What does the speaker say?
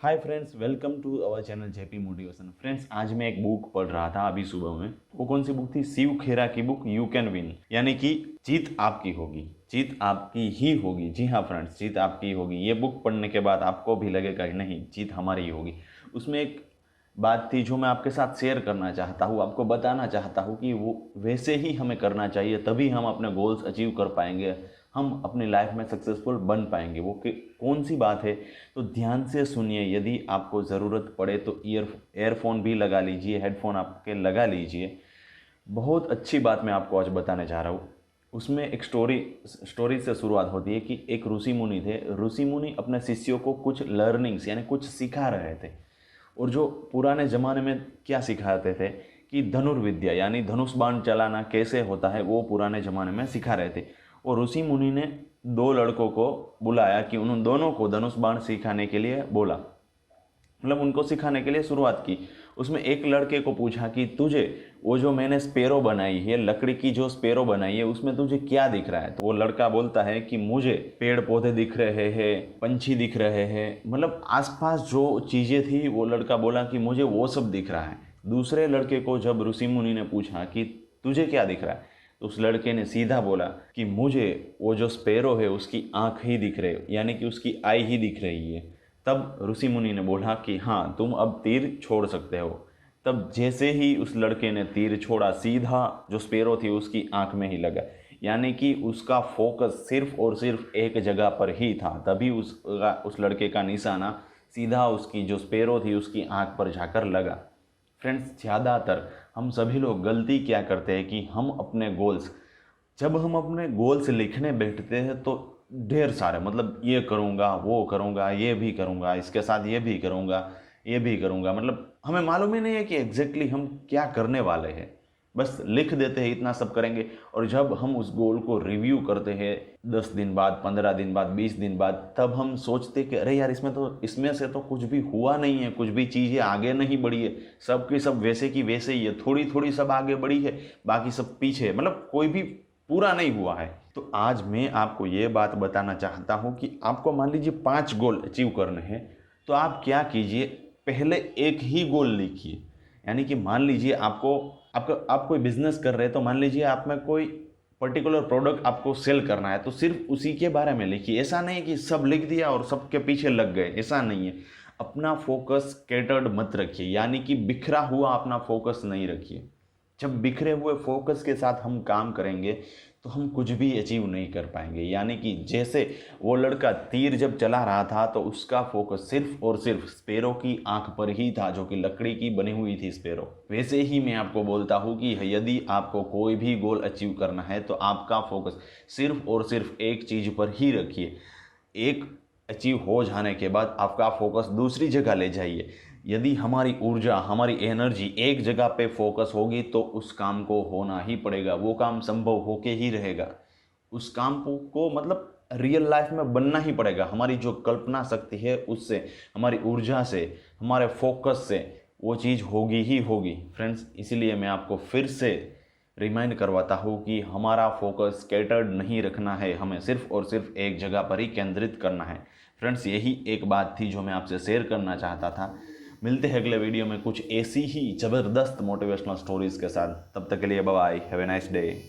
Hi friends, welcome to our channel JP motivation. Friends, आज मैं एक बुक पढ़ रहा था अभी सुबह में। वो कौन सी बुक थी? शिव खेरा की बुक यू कैन विन, यानी कि जीत आपकी होगी, जीत आपकी ही होगी। जी हाँ फ्रेंड्स, जीत आपकी होगी। ये बुक पढ़ने के बाद आपको भी लगेगा कि नहीं, जीत हमारी ही होगी। उसमें एक बात थी जो मैं आपके साथ शेयर करना चाहता हूँ, आपको बताना चाहता हूँ कि वो वैसे ही हमें करना चाहिए, तभी हम अपने गोल्स अचीव कर पाएंगे, हम अपनी लाइफ में सक्सेसफुल बन पाएंगे। वो कौन सी बात है, तो ध्यान से सुनिए। यदि आपको ज़रूरत पड़े तो एयरफोन भी लगा लीजिए, हेडफोन आपके लगा लीजिए। बहुत अच्छी बात मैं आपको आज बताने जा रहा हूँ। उसमें एक स्टोरी से शुरुआत होती है कि एक ऋषि मुनि थे। ऋषि मुनि अपने शिष्यों को कुछ लर्निंग्स यानी कुछ सिखा रहे थे। और जो पुराने ज़माने में क्या सिखाते थे कि धनुर्विद्या यानी धनुष बाण चलाना कैसे होता है, वो पुराने ज़माने में सिखा रहे थे। और ऋषि मुनि ने दो लड़कों को बुलाया कि उन दोनों को धनुष बाण सिखाने के लिए बोला, मतलब उनको सिखाने के लिए शुरुआत की। उसमें एक लड़के को पूछा कि तुझे वो जो मैंने स्पेरो बनाई है, लकड़ी की जो स्पेरो बनाई है, उसमें तुझे क्या दिख रहा है? तो वो लड़का बोलता है कि मुझे पेड़ पौधे दिख रहे हैं, पंछी दिख रहे हैं, मतलब आसपास जो चीज़ें थी, वो लड़का बोला कि मुझे वो सब दिख रहा है। दूसरे लड़के को जब ऋषि मुनि ने पूछा कि तुझे क्या दिख रहा है, तो उस लड़के ने सीधा बोला कि मुझे वो जो स्पेरो है उसकी आँख ही दिख रही है, यानी कि उसकी आई ही दिख रही है। तब ऋषि मुनि ने बोला कि हाँ, तुम अब तीर छोड़ सकते हो। तब जैसे ही उस लड़के ने तीर छोड़ा, सीधा जो स्पेरो थी उसकी आंख में ही लगा, यानी कि उसका फोकस सिर्फ और सिर्फ एक जगह पर ही था। तभी उस लड़के का निशाना सीधा उसकी जो स्पेरो थी उसकी आंख पर जाकर लगा। फ्रेंड्स, ज़्यादातर हम सभी लोग गलती क्या करते हैं कि जब हम अपने गोल्स लिखने बैठते हैं तो ढेर सारे, मतलब ये करूँगा, वो करूँगा, ये भी करूँगा, इसके साथ ये भी करूँगा, ये भी करूँगा, मतलब हमें मालूम ही नहीं है कि एग्जैक्टली हम क्या करने वाले हैं। बस लिख देते हैं इतना सब करेंगे। और जब हम उस गोल को रिव्यू करते हैं 10 दिन बाद, 15 दिन बाद, 20 दिन बाद, तब हम सोचते कि अरे यार, इसमें से तो कुछ भी हुआ नहीं है, कुछ भी चीज़ें आगे नहीं बढ़ी है, सब की सब वैसे की वैसे ही है। थोड़ी थोड़ी सब आगे बढ़ी है, बाकी सब पीछे, मतलब कोई भी पूरा नहीं हुआ है। तो आज मैं आपको ये बात बताना चाहता हूँ कि आपको मान लीजिए 5 गोल अचीव करने हैं, तो आप क्या कीजिए, पहले एक ही गोल लिखिए। यानी कि मान लीजिए आप कोई बिजनेस कर रहे हैं, तो मान लीजिए आप में कोई पर्टिकुलर प्रोडक्ट आपको सेल करना है, तो सिर्फ उसी के बारे में लिखिए। ऐसा नहीं कि सब लिख दिया और सबके पीछे लग गए, ऐसा नहीं है। अपना फोकस स्कैटर्ड मत रखिए, यानी कि बिखरा हुआ अपना फोकस नहीं रखिए। जब बिखरे हुए फोकस के साथ हम काम करेंगे तो हम कुछ भी अचीव नहीं कर पाएंगे। यानी कि जैसे वो लड़का तीर जब चला रहा था तो उसका फोकस सिर्फ और सिर्फ स्पेरो की आंख पर ही था, जो कि लकड़ी की बनी हुई थी स्पेरो। वैसे ही मैं आपको बोलता हूँ कि यदि आपको कोई भी गोल अचीव करना है तो आपका फोकस सिर्फ और सिर्फ एक चीज़ पर ही रखिए। एक अचीव हो जाने के बाद आपका फोकस दूसरी जगह ले जाइए। यदि हमारी ऊर्जा, हमारी एनर्जी एक जगह पे फोकस होगी तो उस काम को होना ही पड़ेगा, वो काम संभव होके ही रहेगा। उस काम को मतलब रियल लाइफ में बनना ही पड़ेगा। हमारी जो कल्पना शक्ति है उससे, हमारी ऊर्जा से, हमारे फोकस से वो चीज़ होगी ही होगी। फ्रेंड्स, इसीलिए मैं आपको फिर से रिमाइंड करवाता हूँ कि हमारा फोकस स्कैटर्ड नहीं रखना है, हमें सिर्फ और सिर्फ एक जगह पर ही केंद्रित करना है। फ्रेंड्स, यही एक बात थी जो मैं आपसे शेयर करना चाहता था। मिलते हैं अगले वीडियो में कुछ ऐसी ही ज़बरदस्त मोटिवेशनल स्टोरीज़ के साथ। तब तक के लिए bye bye, have a nice day.